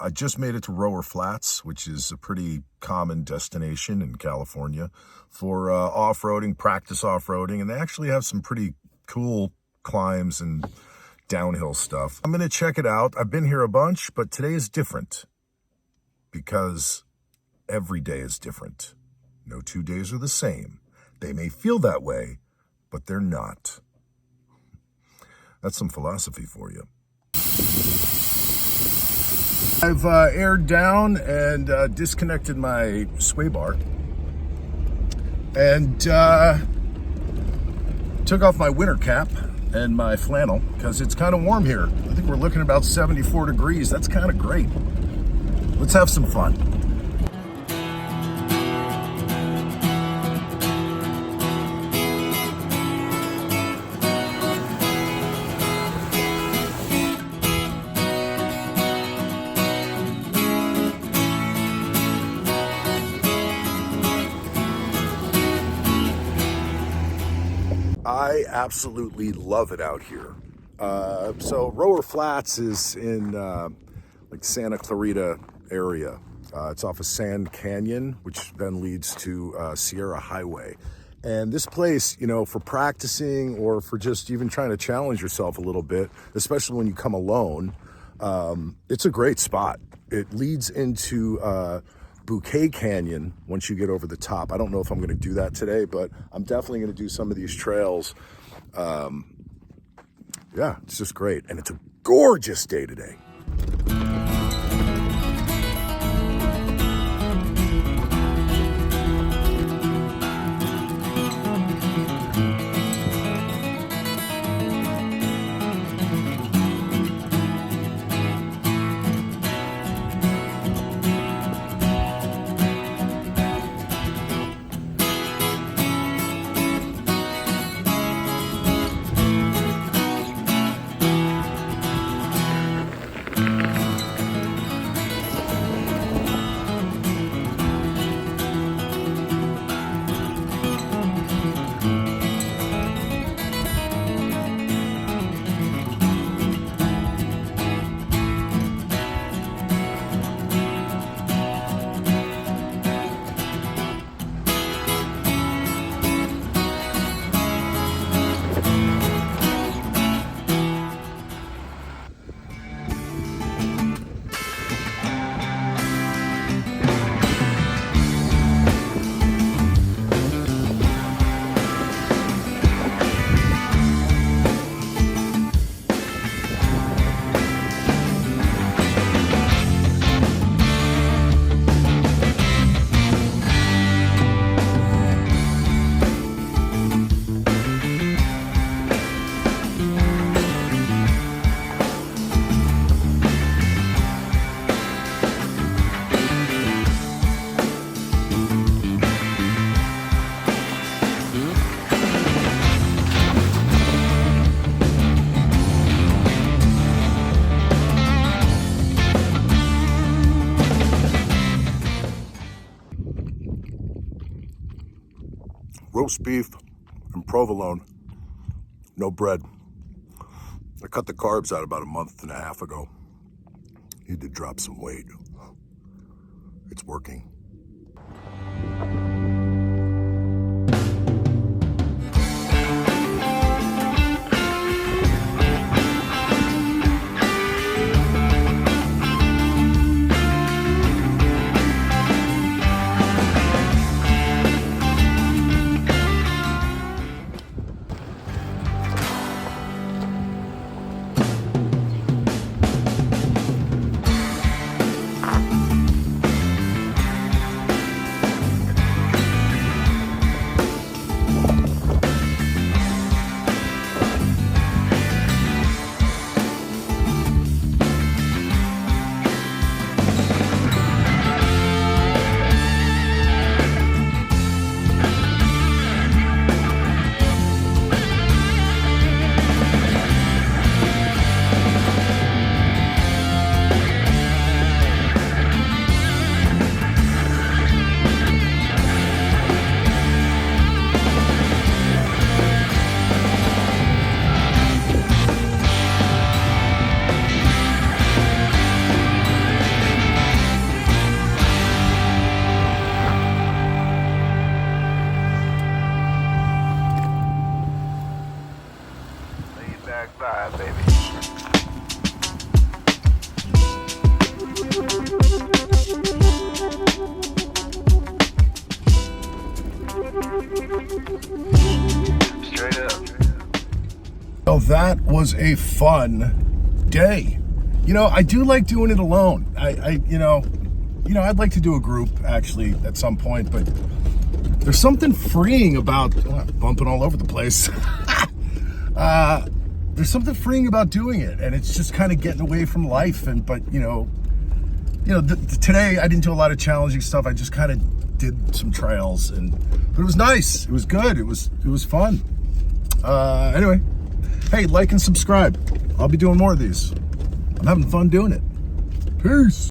I just made it to Rowher Flats, which is a pretty common destination in California for off-roading, practice off-roading, and they actually have some pretty cool climbs and downhill stuff. I'm going to check it out. I've been here a bunch, but today is different because every day is different. No 2 days are the same. They may feel that way, but they're not. That's some philosophy for you. I've aired down and disconnected my sway bar and took off my winter cap and my flannel because it's kind of warm here. I think we're looking at about 74 degrees. That's kind of great. Let's have some fun. I absolutely love it out here. So Rowher Flats is in like Santa Clarita area. It's off of Sand Canyon, which then leads to Sierra Highway. And this place, you know, for practicing or for just even trying to challenge yourself a little bit, especially when you come alone, it's a great spot. It leads into Bouquet Canyon once you get over the top. I don't know if I'm going to do that today, but I'm definitely going to do some of these trails. Yeah, it's just great. And it's a gorgeous day today. Roast beef and provolone, no bread. I cut the carbs out about a month and a half ago. Need to drop some weight. It's working. that was a fun day. You know, I do like doing it alone. I'd like to do a group actually at some point, but there's something freeing about bumping all over the place. There's something freeing about doing it, and it's just kind of getting away from life. But today I didn't do a lot of challenging stuff. I just kind of did some trails, but it was nice. It was good. It was fun. Anyway, hey, like and subscribe. I'll be doing more of these. I'm having fun doing it. Peace.